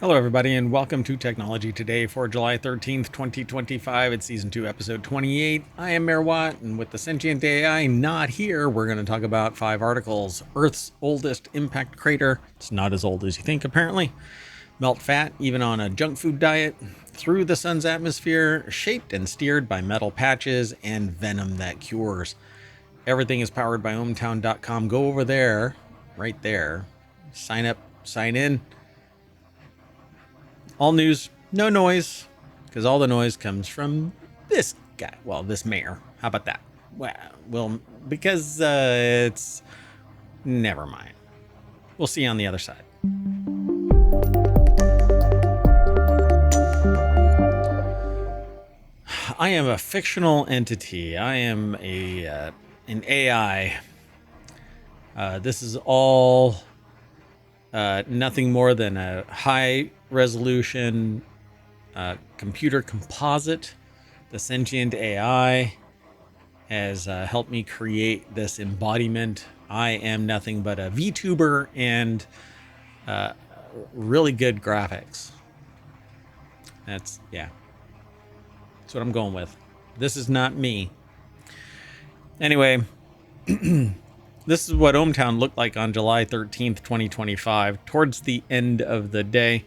Hello, everybody, and welcome to Technology Today for July 13th, 2025. It's Season 2, Episode 28. I am MayorWatt, and with the Sentient AI not here, we're going to talk about 5 articles. Earth's oldest impact crater. It's not as old as you think, apparently. Melt fat, even on a junk food diet. Through the sun's atmosphere, shaped and steered by metal patches, and venom that cures. Everything is powered by ohmTown.com. Go over there, right there. Sign up, sign in. All news, no noise, because all the noise comes from this guy. Well, this mayor. How about that? Well, because it's... Never mind. We'll see you on the other side. I am a fictional entity. I am an AI. This is all nothing more than a high-resolution computer composite. The Sentient AI has helped me create this embodiment. I am nothing but a VTuber and really good graphics. That's what I'm going with. This is not me. Anyway, this is what ohmTown looked like on July 13th, 2025, towards the end of the day,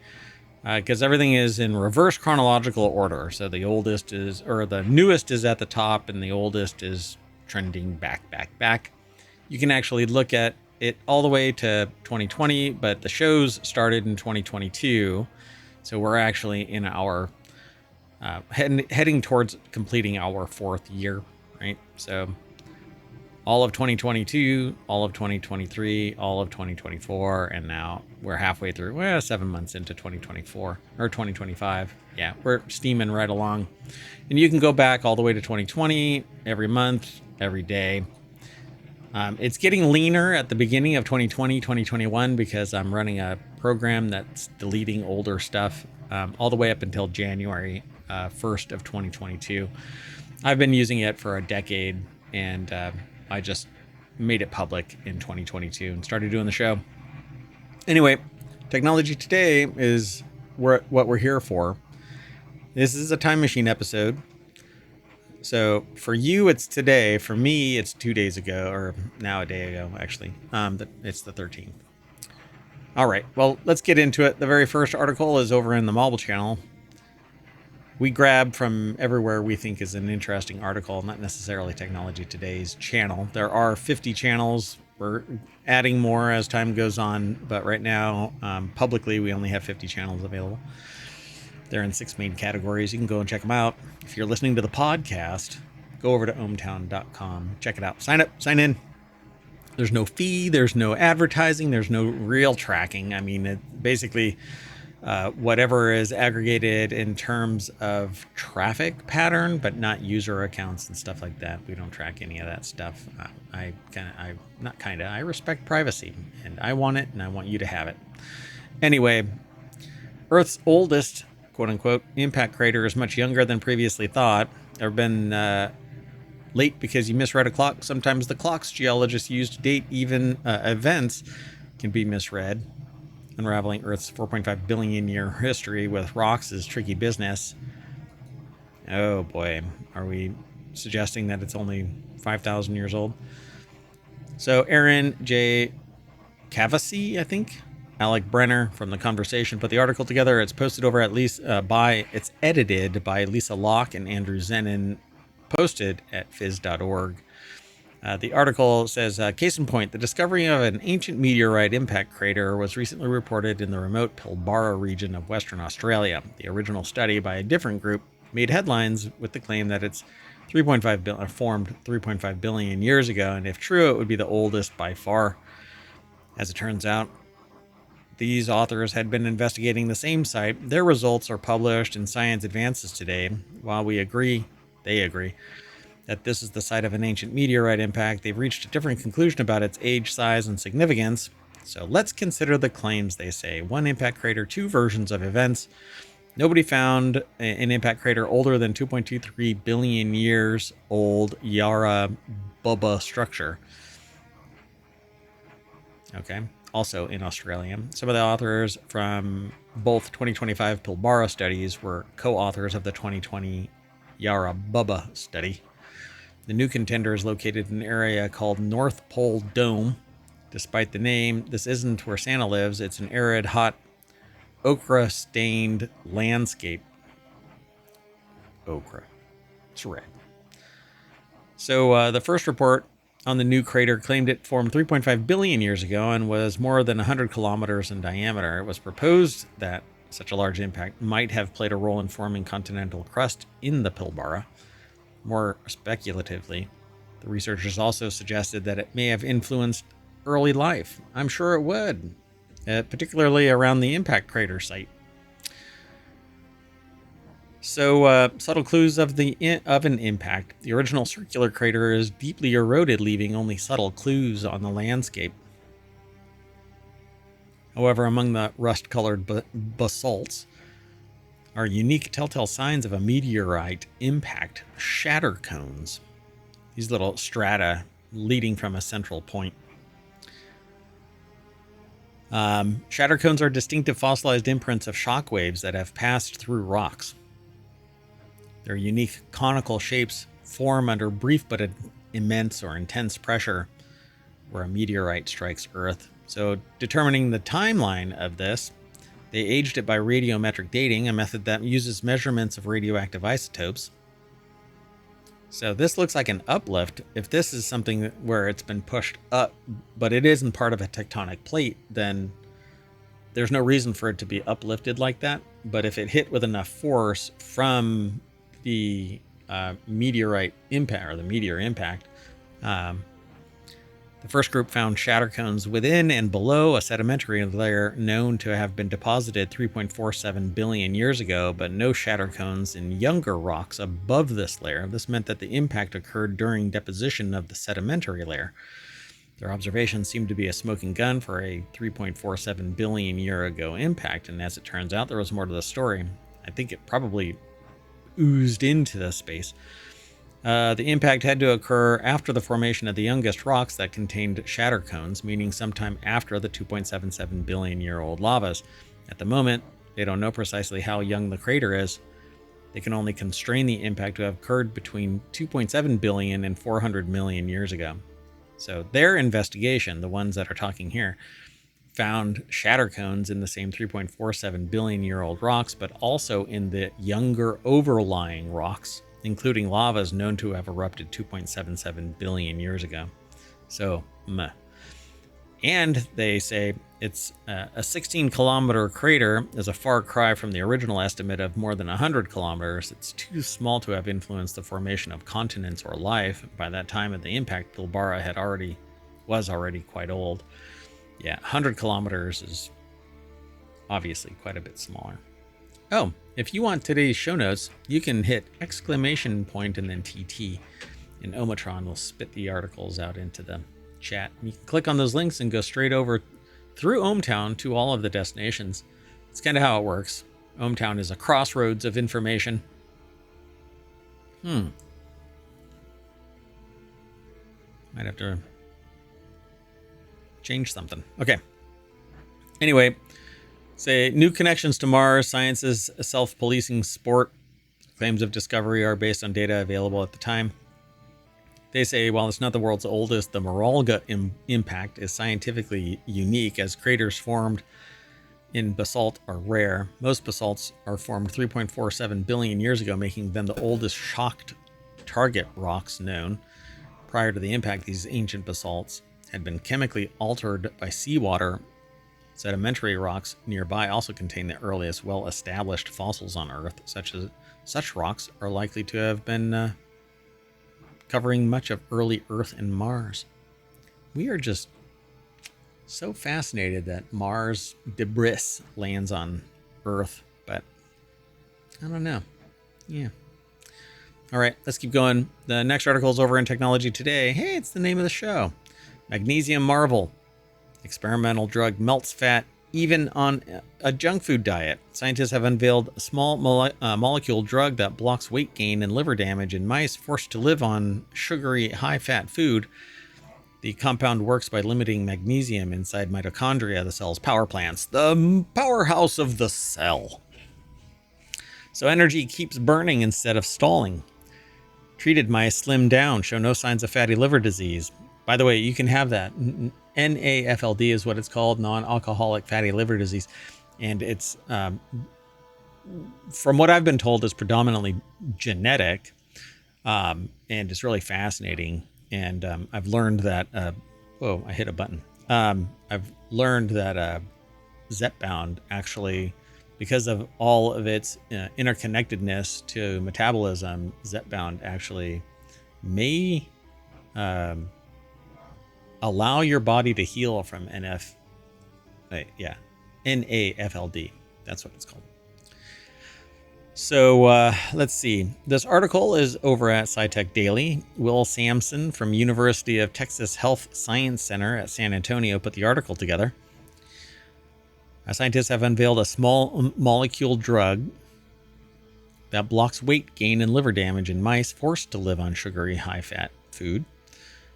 because everything is in reverse chronological order. So the newest is at the top, and the oldest is trending back. You can actually look at it all the way to 2020, but the shows started in 2022. So we're actually in our heading towards completing our 4th year, right? So all of 2022, all of 2023, all of 2024, and now we're halfway through, 7 months into 2024, or 2025. Yeah, we're steaming right along. And you can go back all the way to 2020, every month, every day. It's getting leaner at the beginning of 2020, 2021, because I'm running a program that's deleting older stuff all the way up until January 1st of 2022. I've been using it for a decade, and I just made it public in 2022 and started doing the show. Anyway, Technology Today is what we're here for. This is a time machine episode. So for you, it's today. For me, it's 2 days ago, or now a day ago, actually. It's the 13th. All right, well, let's get into it. The very first article is over in the Mobile channel. We grab from everywhere we think is an interesting article, not necessarily Technology Today's channel. There are 50 channels. We're adding more as time goes on, but right now, publicly, we only have 50 channels available. They're in 6 main categories. You can go and check them out. If you're listening to the podcast, go over to ohmTown.com. Check it out. Sign up, sign in. There's no fee. There's no advertising. There's no real tracking. I mean, basically... whatever is aggregated in terms of traffic pattern, but not user accounts and stuff like that. We don't track any of that stuff. I respect privacy, and I want it, and I want you to have it. Anyway, Earth's oldest, quote unquote, impact crater is much younger than previously thought. There have been late because you misread a clock. Sometimes the clocks geologists use to date even events can be misread. Unraveling Earth's 4.5 billion year history with rocks is tricky business. Oh boy, are we suggesting that it's only 5,000 years old? So Aaron J. Cavasy, I think, Alec Brenner from The Conversation put the article together. It's posted over at least it's edited by Lisa Locke and Andrew Zenin, posted at phys.org. The article says, case in point, the discovery of an ancient meteorite impact crater was recently reported in the remote Pilbara region of Western Australia. The original study by a different group made headlines with the claim that it's formed 3.5 billion years ago, and if true, it would be the oldest by far. As it turns out, these authors had been investigating the same site. Their results are published in Science Advances today. While they agree that this is the site of an ancient meteorite impact, they've reached a different conclusion about its age, size, and significance. So let's consider the claims, they say. One impact crater, 2 versions of events. Nobody found an impact crater older than 2.23 billion years old Yara Bubba structure. Okay. Also in Australia. Some of the authors from both 2025 Pilbara studies were co-authors of the 2020 Yarrabubba study. The new contender is located in an area called North Pole Dome. Despite the name, this isn't where Santa lives. It's an arid, hot, ochre-stained landscape. Ochre. It's red. So the first report on the new crater claimed it formed 3.5 billion years ago and was more than 100 kilometers in diameter. It was proposed that such a large impact might have played a role in forming continental crust in the Pilbara. More speculatively, the researchers also suggested that it may have influenced early life. I'm sure it would, particularly around the impact crater site. So, subtle clues of an impact. The original circular crater is deeply eroded, leaving only subtle clues on the landscape. However, among the rust-colored basalts are unique telltale signs of a meteorite impact, shatter cones. These little strata leading from a central point. Shatter cones are distinctive fossilized imprints of shock waves that have passed through rocks. Their unique conical shapes form under brief but immense or intense pressure where a meteorite strikes Earth. So, determining the timeline of this, they aged it by radiometric dating, a method that uses measurements of radioactive isotopes. So this looks like an uplift. If this is something where it's been pushed up, but it isn't part of a tectonic plate, then there's no reason for it to be uplifted like that. But if it hit with enough force from the meteorite impact, or the meteor impact, the first group found shatter cones within and below a sedimentary layer known to have been deposited 3.47 billion years ago, but no shatter cones in younger rocks above this layer. This meant that the impact occurred during deposition of the sedimentary layer. Their observations seemed to be a smoking gun for a 3.47 billion year ago impact, and as it turns out, there was more to the story. I think it probably oozed into the space. The impact had to occur after the formation of the youngest rocks that contained shatter cones, meaning sometime after the 2.77 billion year old lavas. At the moment, they don't know precisely how young the crater is. They can only constrain the impact to have occurred between 2.7 billion and 400 million years ago. So their investigation, the ones that are talking here, found shatter cones in the same 3.47 billion year old rocks, but also in the younger overlying rocks, including lavas known to have erupted 2.77 billion years ago. So, meh. And they say it's a 16-kilometer crater is a far cry from the original estimate of more than 100 kilometers. It's too small to have influenced the formation of continents or life. By that time of the impact, Pilbara was already quite old. Yeah, 100 kilometers is obviously quite a bit smaller. Oh, if you want today's show notes, you can hit exclamation point and then TT, and ohmTown will spit the articles out into the chat. You can click on those links and go straight over through ohmTown to all of the destinations. It's kind of how it works. ohmTown is a crossroads of information. Might have to change something. Okay. Anyway, say new connections to Mars, science's self-policing sport. Claims of discovery are based on data available at the time. They say while it's not the world's oldest, the Maralga impact is scientifically unique, as craters formed in basalt are rare. Most basalts are formed 3.47 billion years ago, making them the oldest shocked target rocks known. Prior to the impact, these ancient basalts had been chemically altered by seawater. Sedimentary rocks nearby also contain the earliest well-established fossils on Earth. Such rocks are likely to have been covering much of early Earth and Mars. We are just so fascinated that Mars debris lands on Earth, but I don't know. Yeah. All right, let's keep going. The next article is over in Technology Today. Hey, it's the name of the show. Magnesium Marvel. Experimental drug melts fat even on a junk food diet. Scientists have unveiled a small molecule drug that blocks weight gain and liver damage in mice forced to live on sugary, high-fat food. The compound works by limiting magnesium inside mitochondria, the cell's power plants, the powerhouse of the cell. So energy keeps burning instead of stalling. Treated mice slim down, show no signs of fatty liver disease. By the way, you can have that. NAFLD is what it's called, non-alcoholic fatty liver disease. And it's, from what I've been told, is predominantly genetic. And it's really fascinating. And I've learned that, whoa, I hit a button. I've learned that Zepbound actually, because of all of its interconnectedness to metabolism, Zepbound actually may allow your body to heal from NAFLD. That's what it's called. So let's see. This article is over at SciTech Daily. Will Sampson from University of Texas Health Science Center at San Antonio put the article together. Scientists have unveiled a small molecule drug that blocks weight gain and liver damage in mice forced to live on sugary, high-fat food.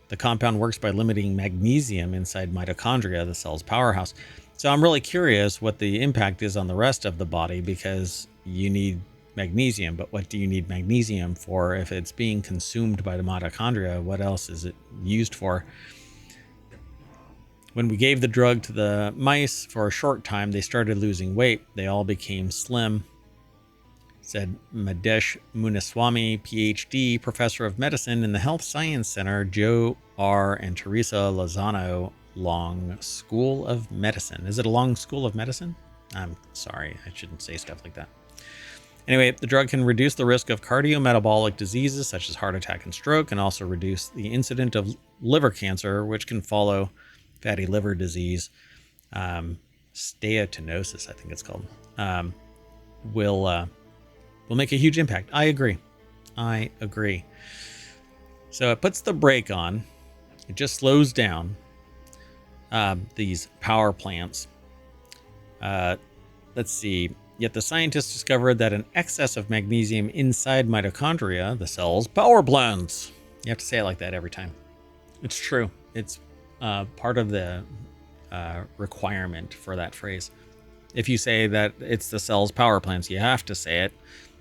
The compound works by limiting magnesium inside mitochondria, the cell's powerhouse. So I'm really curious what the impact is on the rest of the body, because you need magnesium, but what do you need magnesium for? If it's being consumed by the mitochondria, what else is it used for? When we gave the drug to the mice for a short time, they started losing weight. They all became slim, said Madesh Muniswamy, PhD, professor of medicine in the Health Science Center, Joe R. and Teresa Lozano Long School of Medicine. Is it a Long School of Medicine? I'm sorry, I shouldn't say stuff like that. Anyway, the drug can reduce the risk of cardiometabolic diseases such as heart attack and stroke, and also reduce the incidence of liver cancer, which can follow fatty liver disease. Steatosis, I think it's called, will make a huge impact. I agree. So it puts the brake on. It just slows down these power plants. Let's see. Yet the scientists discovered that an excess of magnesium inside mitochondria, the cell's power plants. You have to say it like that every time. It's true. It's part of the requirement for that phrase. If you say that it's the cell's power plants, you have to say it.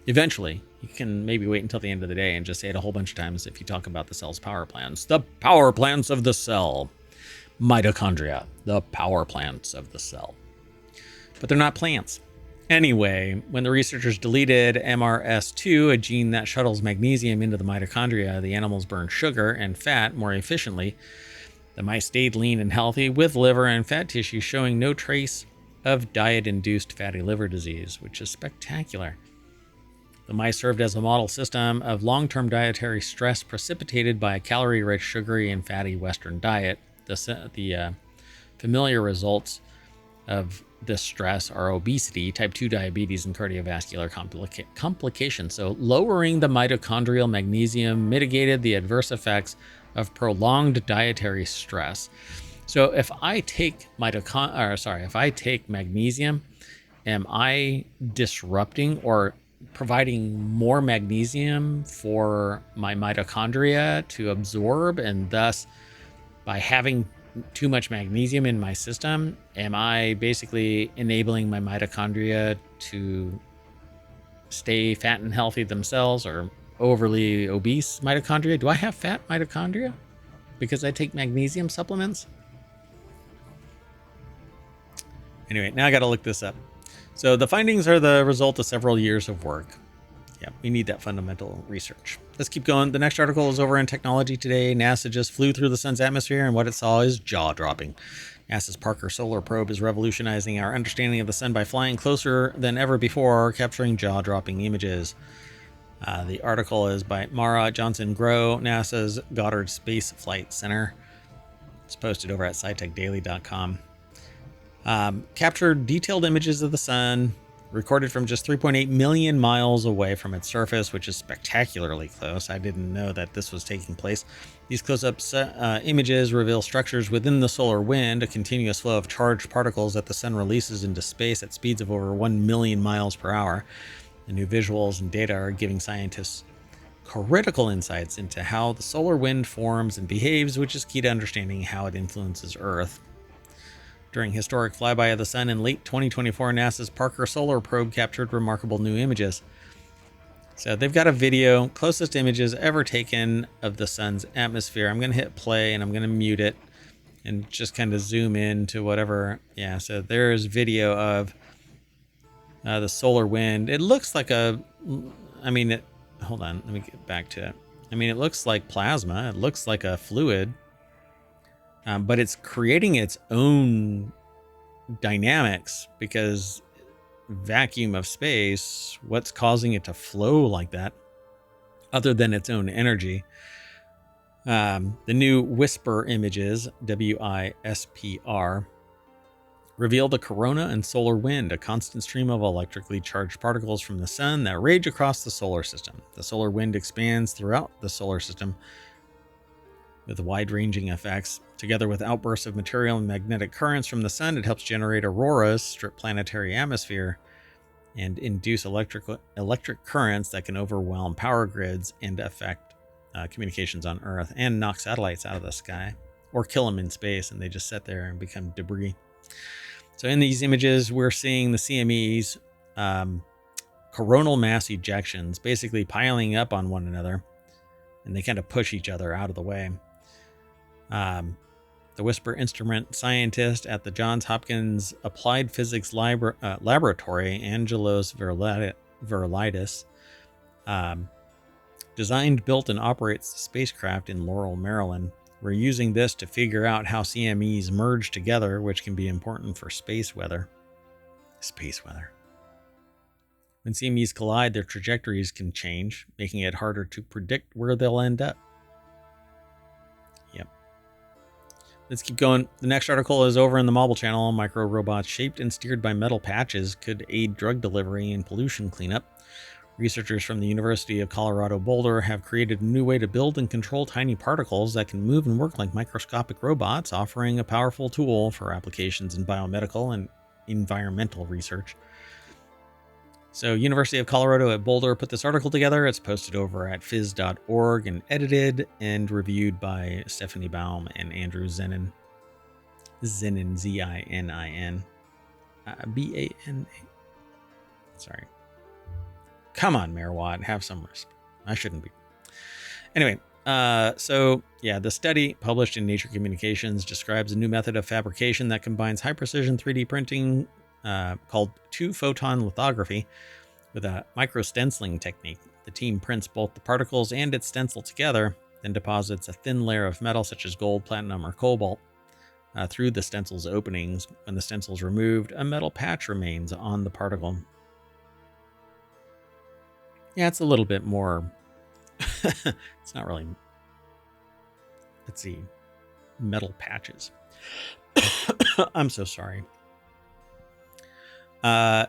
Eventually, you can maybe wait until the end of the day and just say it a whole bunch of times if you talk about the cell's power plants. The power plants of the cell. Mitochondria, the power plants of the cell. But they're not plants. Anyway, when the researchers deleted MRS2, a gene that shuttles magnesium into the mitochondria, the animals burned sugar and fat more efficiently. The mice stayed lean and healthy with liver and fat tissue showing no trace of diet-induced fatty liver disease, which is spectacular. The mice served as a model system of long-term dietary stress precipitated by a calorie-rich, sugary, and fatty Western diet. The familiar results of this stress are obesity, type 2 diabetes, and cardiovascular complications. So lowering the mitochondrial magnesium mitigated the adverse effects of prolonged dietary stress. So if I take magnesium, am I disrupting or providing more magnesium for my mitochondria to absorb, and thus by having too much magnesium in my system, am I basically enabling my mitochondria to stay fat and healthy themselves, or overly obese mitochondria? Do I have fat mitochondria because I take magnesium supplements? Anyway, now I got to look this up. So the findings are the result of several years of work. Yeah, we need that fundamental research. Let's keep going. The next article is over in Technology Today. NASA just flew through the sun's atmosphere, and what it saw is jaw-dropping. NASA's Parker Solar Probe is revolutionizing our understanding of the sun by flying closer than ever before, capturing jaw-dropping images. The article is by Mara Johnson-Grow, NASA's Goddard Space Flight Center. It's posted over at scitechdaily.com. Captured detailed images of the sun, recorded from just 3.8 million miles away from its surface, which is spectacularly close. I didn't know that this was taking place. These close-up images reveal structures within the solar wind, a continuous flow of charged particles that the sun releases into space at speeds of over 1 million miles per hour. The new visuals and data are giving scientists critical insights into how the solar wind forms and behaves, which is key to understanding how it influences Earth. During historic flyby of the sun in late 2024, NASA's Parker Solar Probe captured remarkable new images. So they've got a video, closest images ever taken of the sun's atmosphere. I'm going to hit play and I'm going to mute it and just kind of zoom in to whatever. Yeah, so there's video of the solar wind. It looks like hold on, let me get back to it. I mean, it looks like plasma. It looks like a fluid. But it's creating its own dynamics because vacuum of space, what's causing it to flow like that other than its own energy? The new WISPR images, WISPR, reveal the corona and solar wind, a constant stream of electrically charged particles from the sun that rage across the solar system. The solar wind expands throughout the solar system with wide-ranging effects. Together with outbursts of material and magnetic currents from the sun, it helps generate auroras, strip planetary atmosphere, and induce electric currents that can overwhelm power grids and affect communications on Earth and knock satellites out of the sky or kill them in space, and they just sit there and become debris. So in these images, we're seeing the CMEs, coronal mass ejections, basically piling up on one another, and they kind of push each other out of the way. The WISPR instrument scientist at the Johns Hopkins Applied Physics Laboratory, Angelos Virolidis, designed, built, and operates the spacecraft in Laurel, Maryland. We're using this to figure out how CMEs merge together, which can be important for space weather. When CMEs collide, their trajectories can change, making it harder to predict where they'll end up. Yep. Let's keep going. The next article is over in the Mobile Channel. Micro robots shaped and steered by metal patches could aid drug delivery and pollution cleanup. Researchers from the University of Colorado Boulder have created a new way to build and control tiny particles that can move and work like microscopic robots, offering a powerful tool for applications in biomedical and environmental research. So University of Colorado at Boulder put this article together. It's posted over at phys.org and edited and reviewed by Stephanie Baum and Andrew Zenin. Zenin, Z-I-N-I-N. B-A-N-A. Sorry. Come on, MayorWatt, have some respect. I shouldn't be. Anyway, the study published in Nature Communications describes a new method of fabrication that combines high-precision 3D printing called two-photon lithography with a micro-stenciling technique. The team prints both the particles and its stencil together, then deposits a thin layer of metal such as gold, platinum, or cobalt through the stencil's openings. When the stencil is removed, a metal patch remains on the particle. Yeah, it's a little bit more. It's not really. Let's see. Metal patches. I'm so sorry. All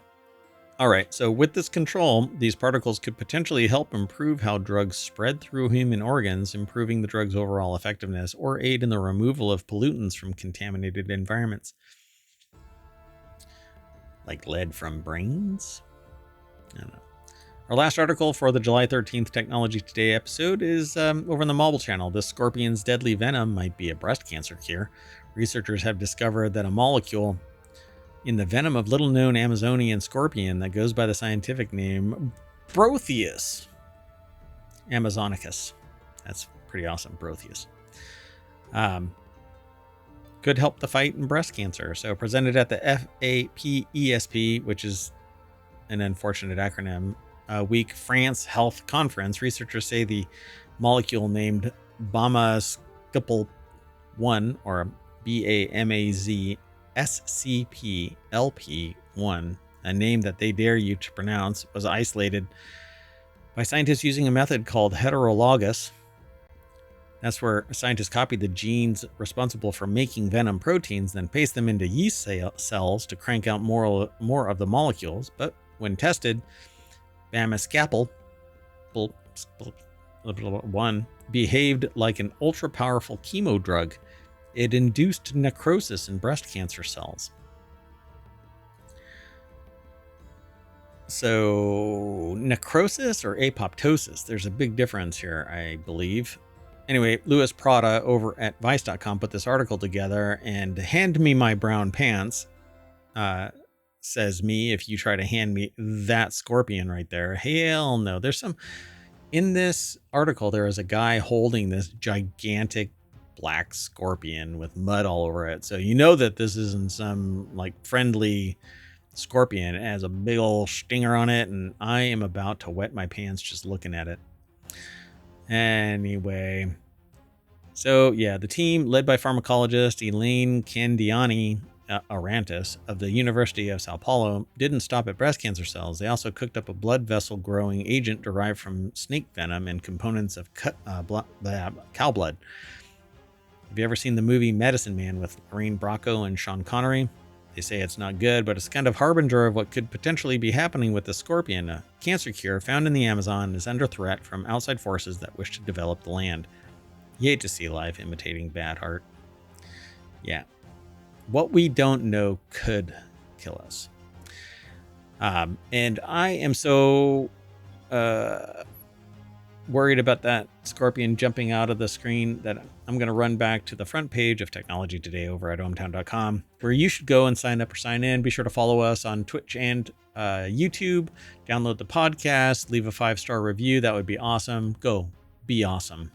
right. So with this control, these particles could potentially help improve how drugs spread through human organs, improving the drug's overall effectiveness, or aid in the removal of pollutants from contaminated environments. Like lead from brains? I don't know. Our last article for the July 13th Technology Today episode is over in the Mobile Channel. The scorpion's deadly venom might be a breast cancer cure. Researchers have discovered that a molecule in the venom of little-known Amazonian scorpion that goes by the scientific name Brotheus amazonicus. That's pretty awesome, Brotheus. Could help the fight in breast cancer. So presented at the FAPESP, which is an unfortunate acronym, Week France Health Conference, researchers say the molecule named BAMAZSCP1, or BAMAZSCP-LP1, a name that they dare you to pronounce, was isolated by scientists using a method called heterologous. That's where scientists copy the genes responsible for making venom proteins, then paste them into yeast cells to crank out more of the molecules. But when tested, BAMAZSCP1 behaved like an ultra-powerful chemo drug. It induced necrosis in breast cancer cells. So necrosis or apoptosis, there's a big difference here, I believe. Anyway, Louis Prada over at Vice.com put this article together, and hand me my brown pants, says me, if you try to hand me that scorpion right there. Hell no. There's some, in this article, there is a guy holding this gigantic black scorpion with mud all over it. So you know that this isn't some like friendly scorpion. It has a big old stinger on it, and I am about to wet my pants just looking at it. Anyway, so yeah, the team led by pharmacologist Elaine Candiani Arantes of the University of Sao Paulo didn't stop at breast cancer cells. They also cooked up a blood vessel growing agent derived from snake venom and components of cow blood. Have you ever seen the movie Medicine Man with Lorraine Bracco and Sean Connery? They say it's not good, but it's kind of harbinger of what could potentially be happening with the scorpion. A cancer cure found in the Amazon is under threat from outside forces that wish to develop the land. You hate to see life imitating bad heart. Yeah. What we don't know could kill us. And I am so worried about that scorpion jumping out of the screen that I'm going to run back to the front page of Technology Today over at ohmTown.com, where you should go and sign up or sign in. Be sure to follow us on Twitch and YouTube. Download the podcast. Leave a 5-star review. That would be awesome. Go be awesome.